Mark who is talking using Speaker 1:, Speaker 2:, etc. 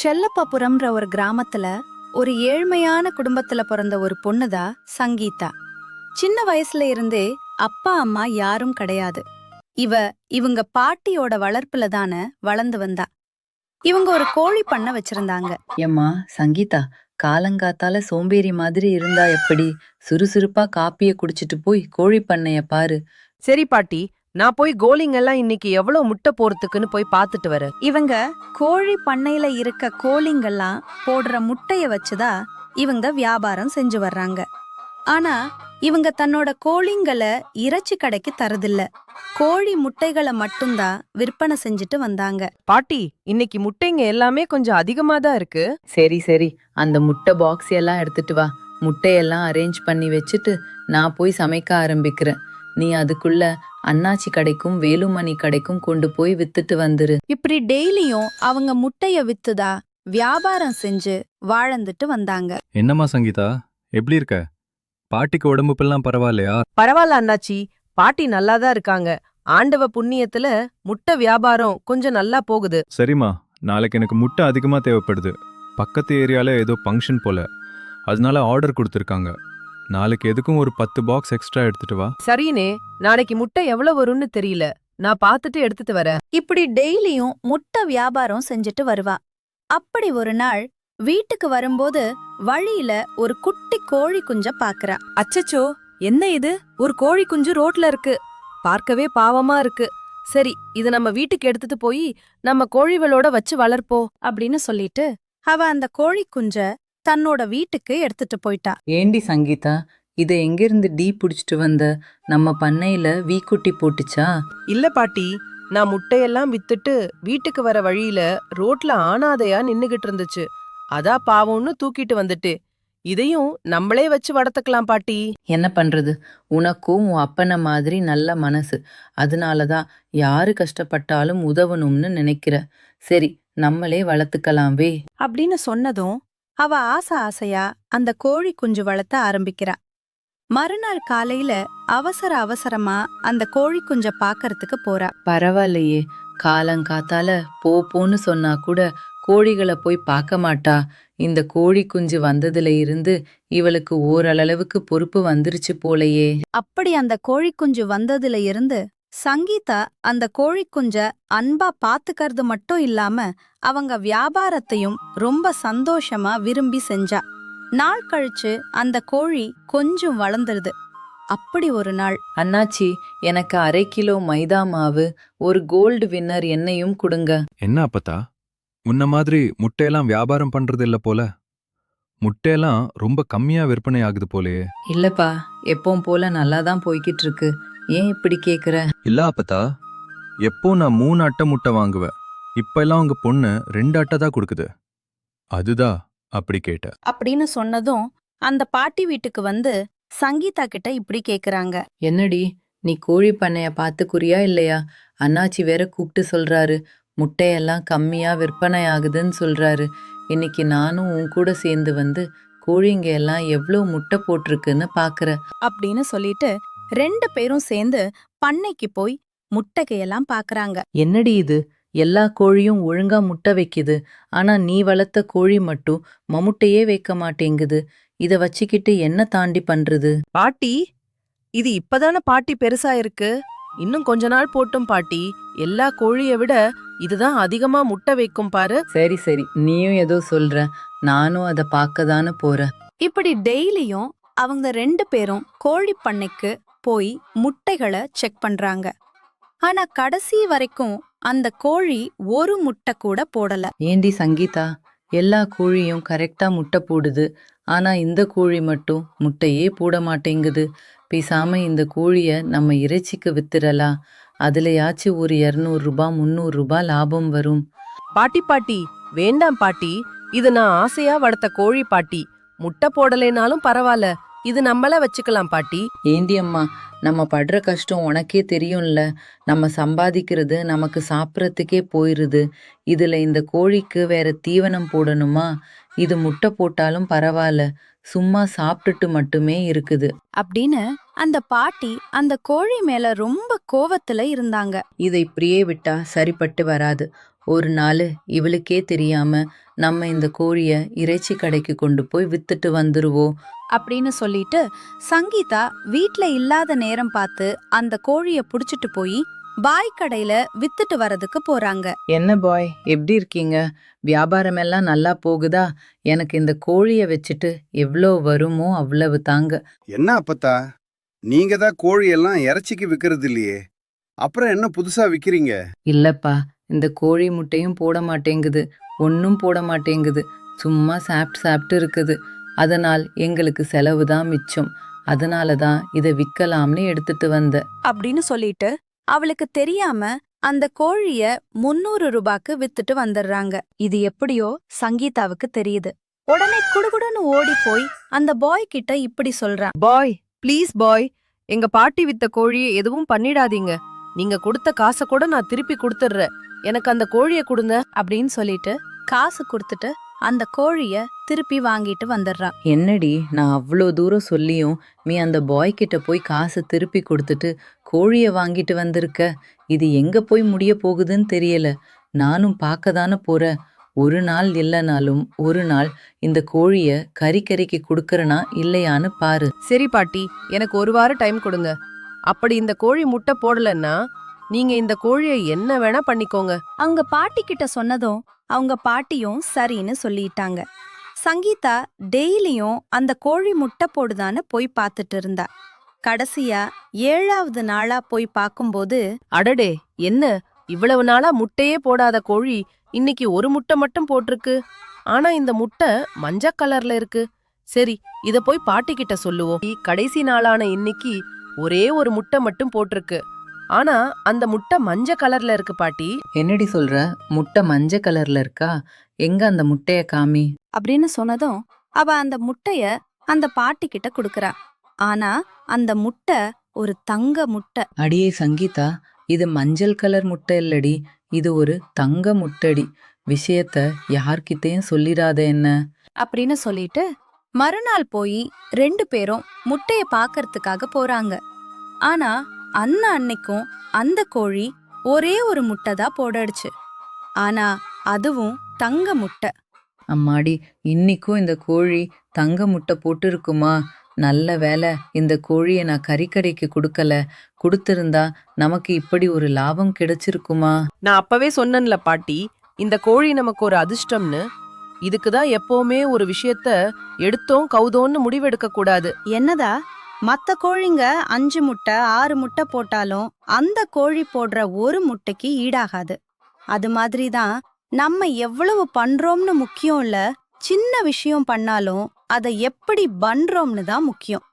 Speaker 1: செல்லப்பாபுரம்ன்ற ஒரு கிராமத்துல ஒரு ஏழ்மையான குடும்பத்துல பிறந்த ஒரு பொண்ணுதான் சங்கீதா. சின்ன வயசுல இருந்தே அப்பா அம்மா யாரும் கிடையாது. இவங்க பாட்டியோட வளர்ப்புல தானே வளர்ந்து வந்தா. இவங்க ஒரு கோழி பண்ண வச்சிருந்தாங்க.
Speaker 2: ஏம்மா சங்கீதா, காலங்காத்தால சோம்பேறி மாதிரி இருந்தா எப்படி? சுறுசுறுப்பா காப்பிய குடிச்சிட்டு போய் கோழி பண்ணைய பாரு.
Speaker 3: சரி பாட்டி, நான் போய் கோலிங் எல்லாம் இன்னைக்கு எவ்வளவு முட்டை போறதுக்குன்னு போய் பாத்துட்டு வரேன்.
Speaker 1: இவங்க கோழி பண்ணையில இருக்க கோழிங்கெல்லாம் போடுற முட்டைய வச்சுதான் இவங்க வியாபாரம் செஞ்சு வர்றாங்க. ஆனா இவங்க தன்னோட கோழிங்களை இறைச்சி கடைக்கு தரதில்ல, கோழி முட்டைகளை மட்டும்தான் விற்பனை செஞ்சுட்டு வந்தாங்க.
Speaker 3: பாட்டி, இன்னைக்கு முட்டைங்க எல்லாமே கொஞ்சம் அதிகமா தான் இருக்கு.
Speaker 2: சரி சரி, அந்த முட்டை பாக்ஸ் எல்லாம் எடுத்துட்டு வா. முட்டையெல்லாம் அரேஞ்ச் பண்ணி வச்சுட்டு நான் போய் சமைக்க ஆரம்பிக்கிறேன். நீ அதுக்குள்ள அண்ணாச்சி கடைக்கும் வேலுமணி கடைக்கும் கொண்டு போய் வித்துட்டு வந்துரு.
Speaker 1: இப்படி டெய்லியும் அவங்க முட்டைய வித்துதா வியாபாரம் செஞ்சு வாழ்ந்துட்டு வந்தாங்க.
Speaker 4: என்னம்மா சங்கீதா, எப்படி இருக்க? பாட்டிக்கு உடம்புப்பெல்லாம் பரவாயில்லையா?
Speaker 3: பரவாயில்ல அண்ணாச்சி, பாட்டி நல்லாதான் இருக்காங்க. ஆண்டவ புண்ணியத்துல முட்டை வியாபாரம் கொஞ்சம் நல்லா போகுது.
Speaker 4: சரிம்மா, நாளைக்கு எனக்கு முட்டை அதிகமா தேவைப்படுது. பக்கத்து ஏரியால ஏதோ ஃபங்க்ஷன் போல, அதனால ஆர்டர் கொடுத்துருக்காங்க. நாளைக்கு எதுக்கும் ஒரு 10 பாக்ஸ் எக்ஸ்ட்ரா எடுத்துட்டு வா.
Speaker 3: சரினே, நாளைக்கு முட்டை எவ்வளவு வரும்னு தெரியல, நான் பாத்துட்டு எடுத்துட்டு வரேன்.
Speaker 1: இப்படி டெய்லியும் முட்டை வியாபாரம் செஞ்சுட்டு வருவா. அப்படி ஒரு நாள் வீட்டுக்கு வரும்போது வழியில ஒரு குட்டி கோழி குஞ்ச பாக்குறா.
Speaker 3: அச்சச்சோ, என்ன இது? ஒரு கோழி குஞ்சு ரோட்ல இருக்கு. பார்க்கவே பாவமா இருக்கு. சரி, இத நம்ம வீட்டுக்கு எடுத்துட்டு போய் நம்ம கோழிகளோட வச்சு வளர்ப்போம்
Speaker 1: அப்படின்னு சொல்லிட்டு அவ அந்த கோழி குஞ்ச தன்னோட வீட்டுக்கு எடுத்துட்டு போயிட்டா.
Speaker 2: ஏண்டி சங்கீதா, இதை எங்கிருந்து டீ புடிச்சிட்டு வந்த? நம்ம பண்ணையில வீக்குட்டி போட்டுச்சா?
Speaker 3: இல்ல பாட்டி, நான் முட்டையெல்லாம் வித்துட்டு வீட்டுக்கு வர வழியில ரோட்ல ஆனாதையா நின்னுகிட்டு இருந்துச்சு. அதா பாவம்னு தூக்கிட்டு வந்துட்டு. இதையும் நம்மளே வச்சு வளர்த்துக்கலாம் பாட்டி.
Speaker 2: என்ன பண்றது, உனக்கும் உன் அப்பன மாதிரி நல்ல மனசு, அதனாலதான் யாரு கஷ்டப்பட்டாலும் உதவணும்னு நினைக்கிற. சரி, நம்மளே வளர்த்துக்கலாம்வே
Speaker 1: அப்படின்னு சொன்னதும் அவ ஆசையா அந்த கோழி குஞ்சு வளர்த்த ஆரம்பிக்கிறா. மறுநாள் காலையில அவசரமா அந்த கோழி குஞ்ச பாக்கறதுக்கு போறா.
Speaker 2: பரவாயில்லையே, காலங்காத்தால போன்னு சொன்னா கூட கோழிகளை போய் பார்க்க மாட்டா. இந்த கோழி குஞ்சு வந்ததுல இருந்து இவளுக்கு ஓரளவுக்கு பொறுப்பு வந்துருச்சு போலையே.
Speaker 1: அப்படி அந்த கோழி குஞ்சு வந்ததுல இருந்து சங்கீதா அந்த கோழி குஞ்ச அன்பா பாத்துக்கிறது மட்டும் இல்லாம அவங்க வியாபாரத்தையும் ரொம்ப சந்தோஷமா விரும்பி செஞ்சா. நாள் கழிச்சு அந்த கோழி கொஞ்சம் வளர்ந்துருது. அப்படி ஒரு நாள்,
Speaker 2: அண்ணாச்சி, எனக்கு 1/2 கிலோ மைதா மாவு, ஒரு கோல்டு வின்னர் எண்ணெயும் கொடுங்க.
Speaker 4: என்ன அப்பத்தா, முன்ன மாதிரி முட்டையெல்லாம் வியாபாரம் பண்றது இல்ல போல. முட்டையெல்லாம் ரொம்ப கம்மியா விற்பனை ஆகுது போலயே.
Speaker 2: இல்லப்பா, எப்பவும் போல நல்லாதான் போய்கிட்டு இருக்கு. ஏன் இப்படி கேக்குற?
Speaker 4: இல்ல அப்பத்தா, எப்போ நான் 3 அட்டை முட்டை வாங்குவேன், இப்ப எல்லாம் உங்க பொண்ணு 2 அட்டை தான் கொடுக்குது. அதுதான் அப்படி கேட்ட.
Speaker 1: அப்படின்னு சொன்னதும் அந்த பாட்டி வீட்டுக்கு வந்து சங்கீதா கிட்ட இப்படி கேக்குறாங்க.
Speaker 2: என்னடி, நீ கோழி பண்ணைய பாத்துக்குறியா இல்லையா? அண்ணாச்சி வேற கூப்பிட்டு சொல்றாரு, முட்டையெல்லாம் கம்மியா விற்பனை ஆகுதுன்னு சொல்றாரு. இன்னைக்கு நானும் உன் கூட சேர்ந்து வந்து கோழிங்க எல்லாம் எவ்வளோ முட்டை போட்டிருக்குன்னு பாக்குற.
Speaker 1: அப்படின்னு சொல்லிட்டு 2 பேரும் சேர்ந்து பண்ணைக்கு போய் முட்டைகையெல்லாம் பாக்குறாங்க.
Speaker 2: என்னடி இது, எல்லா கோழியும் ஒழுங்கா முட்டை வைக்குது, ஆனா நீ வளர்த்த கோழி மட்டும் மமுட்டையே வைக்க மாட்டேங்குது. இத வச்சுக்கிட்டு என்ன தாண்டி பண்றது?
Speaker 3: பாட்டி, இது இப்பதானே பாட்டி பெருசா இருக்கு. இன்னும் கொஞ்ச நாள் போட்டும் பாட்டி. எல்லா கோழியை விட இதுதான் அதிகமா முட்டை வைக்கும் பாரு.
Speaker 2: சரி சரி, நீயும் ஏதோ சொல்ற, நானும் அதை பார்க்கதானே போறேன்.
Speaker 1: இப்படி டெய்லியும் அவங்க 2 பேரும் கோழி பண்ணைக்கு போய் முட்டைகளை செக் பண்றாங்க. ஆனா கடைசி வரைக்கும் அந்த கோழி ஒரு முட்டை கூட போடல.
Speaker 2: ஏண்டி சங்கீதா, எல்லா கோழியும் கரெக்டா முட்டை போடுது, ஆனா இந்த கோழி மட்டும் முட்டையே போட மாட்டேங்குது. பேசாம இந்த கோழிய நம்ம இறைச்சிக்கு வித்துறலாம், அதுலயாச்சும் ஒரு 200 ரூபாய் 300 ரூபாய் லாபம் வரும்.
Speaker 3: பாட்டி, வேண்டாம் பாட்டி. இது நான் ஆசையா வளர்த்த கோழி பாட்டி. முட்டை போடலைனாலும் பரவாயில்ல, இது நம்மள வச்சுக்கலாம் பாட்டி.
Speaker 2: ஏண்டி அம்மா, நம்ம படுற கஷ்டம் உனக்கே தெரியும்ல. நம்ம சம்பாதிக்கிறது நமக்கு சாப்பிட்றதுக்கே போயிருது. இதுல இந்த கோழிக்கு வேற தீவனம் போடணுமா? இது முட்டை போட்டாலும் பரவாயில்ல, சும்மா சாப்பிட்டுட்டு மட்டுமே இருக்குது
Speaker 1: அப்படின்னு அந்த பாட்டி அந்த கோழி மேல ரொம்ப கோவத்துல இருந்தாங்க.
Speaker 2: இதை இப்படியே விட்டா சரிப்பட்டு வராது. ஒரு நாள் இவளுக்கே தெரியாம நம்ம இந்த கோழிய இறைச்சி கடைக்கு கொண்டு போய் வித்துட்டு வந்துருவோம்.
Speaker 1: அப்படின்னு சொல்லிட்டு சங்கீதா வீட்ல இல்லாத நேரம் பார்த்து அந்த கோழிய புடிச்சிட்டு போய் பாய் கடையில வித்துட்டு வரதுக்கு போறாங்க.
Speaker 2: என்ன பாய், எப்படி இருக்கீங்க? வியாபாரம் எல்லாம் நல்லா போகுதா? எனக்கு இந்த கோழிய வச்சுட்டு எவ்வளோ வருமோ அவ்வளவு தாங்க.
Speaker 5: என்ன அப்பத்தா, நீங்க தான் கோழியெல்லாம் இறைச்சிக்கு விக்கிறது இல்லையே, அப்புறம் என்ன புதுசா விக்கிறீங்க?
Speaker 2: இல்லப்பா, இந்த கோழி முட்டையும் போட மாட்டேங்குது, ஒன்னும் போட மாட்டேங்குது, சும்மா சாப்பிட்டு சாப்பிட்டு இருக்குது. அதனால் எங்களுக்கு செலவு தான் மிச்சம். அதனால தான் இதை விற்கலாம்னு எடுத்துட்டு வந்தேன்.
Speaker 1: அப்படின்னு சொல்லிட்டு அவளுக்கு தெரியாம அந்த கோழிய 300 ரூபாய்க்கு வித்துட்டு வந்துடுறாங்க. இது எப்படியோ சங்கீதாவுக்கு தெரியுது. உடனே குடுகுடுன்னு ஓடி போய் அந்த பாய் கிட்ட இப்படி சொல்றான்.
Speaker 3: பாய், ப்ளீஸ் பாய், எங்க பாட்டி வித்த கோழியை எதுவும் பண்ணிடாதீங்க. நீங்க கொடுத்த காசை கூட நான் திருப்பி கொடுத்துடுறேன். எனக்கு அந்த கோழியை கொடுங்க.
Speaker 1: அப்படின்னு சொல்லிட்டு காசு கொடுத்துட்டு அந்த கோழிய திருப்பி வாங்கிட்டு வந்துடுறான்.
Speaker 2: என்னடி, நான் அவ்வளோ தூரம் சொல்லியும் நீ அந்த பாய் கிட்ட போய் காசை திருப்பி கொடுத்துட்டு கோழியை வாங்கிட்டு வந்திருக்க. இது எங்க போய் முடிய போகுதுன்னு தெரியல. நானும் பார்க்க தானே போறேன். ஒரு நாள் இல்லைனாலும் ஒரு நாள் இந்த கோழிய கறிக்கு கொடுக்கறனா இல்லையான்னு பாரு.
Speaker 3: சரி பாட்டி, எனக்கு ஒரு வாரம் டைம் கொடுங்க. அப்படி இந்த கோழி முட்டை போடலன்னா நீங்க இந்த கோழியை என்ன வேணா பண்ணிக்கோங்க.
Speaker 1: அவங்க பாட்டி கிட்ட சொன்னதும் அவங்க பாட்டியும் சரின்னு சொல்லிட்டாங்க. சங்கீதா டெய்லியும் அந்த கோழி முட்டை போடுதான்னு போய் பார்த்துட்டு இருந்தா. கடைசியா 7வது நாளா போய் பார்க்கும்போது,
Speaker 3: அடடே, என்ன இவ்வளவு நாளா முட்டையே போடாத கோழி இன்னைக்கு ஒரு முட்டை மட்டும் போட்டிருக்கு. ஆனா இந்த முட்டை மஞ்ச கலர்ல இருக்கு. சரி, இத போய் பாட்டி கிட்ட சொல்லுவோம். கடைசி நாளான இன்னைக்கு ஒரே ஒரு முட்டை மட்டும் போட்டிருக்கு. ஆனா அந்த முட்டை மஞ்ச கலர்ல இருக்கு பாட்டி.
Speaker 2: என்னடி சொல்ற? முட்டை மஞ்ச கலர்ல இருக்கா? எங்க அந்த முட்டைய காமி.
Speaker 1: அப்படின்னு சொன்னதும் அவ அந்த முட்டைய அந்த பாட்டி கிட்ட கொடுக்கறா. ஆனா அந்த முட்டை ஒரு தங்க முட்டை.
Speaker 2: அடியே சங்கீதா, இது மஞ்சள் கலர் முட்டை இல்லடி, இது ஒரு தங்க முட்டடி. விஷயத்த யார்கிட்டயும் சொல்லிடாத என்ன.
Speaker 1: அப்படின்னு சொல்லிட்டு மறுநாள் போய் 2 பேரும் முட்டைய பாக்கறதுக்காக போறாங்க. ஆனா அன்னைக்கும் அந்த கோழி ஒரே ஒரு முட்டை தான் போடடுச்சு. ஆனா அதுவும் தங்க முட்டை.
Speaker 2: அம்மாடி, இன்னிக்கும் இந்த கோழி தங்க முட்டை போட்டு இருக்குமா? நல்ல வேலை, இந்த கோழியை நான் கறிக்கடைக்கு கொடுக்கல. கொடுத்திருந்தா நமக்கு இப்படி ஒரு லாபம் கிடைச்சிருக்குமா?
Speaker 3: நான் அப்பவே சொன்னேன்ல பாட்டி, இந்த கோழி நமக்கு ஒரு அதிர்ஷ்டம்னு. இதுக்குதான் எப்பவுமே ஒரு விஷயத்த எடுத்தோம் கவுதோன்னு முடிவெடுக்க கூடாது.
Speaker 1: என்னதா, மத்த கோழிங்க 5 முட்டை 6 முட்டை போட்டாலும் அந்த கோழி போடுற ஒரு முட்டைக்கு ஈடாகாது. அது மாதிரிதான் நம்ம எவ்வளவு பண்றோம்னு முக்கியம் இல்ல, சின்ன விஷயம் பண்ணாலும் அதை எப்படி பண்றோம்னு தான் முக்கியம்.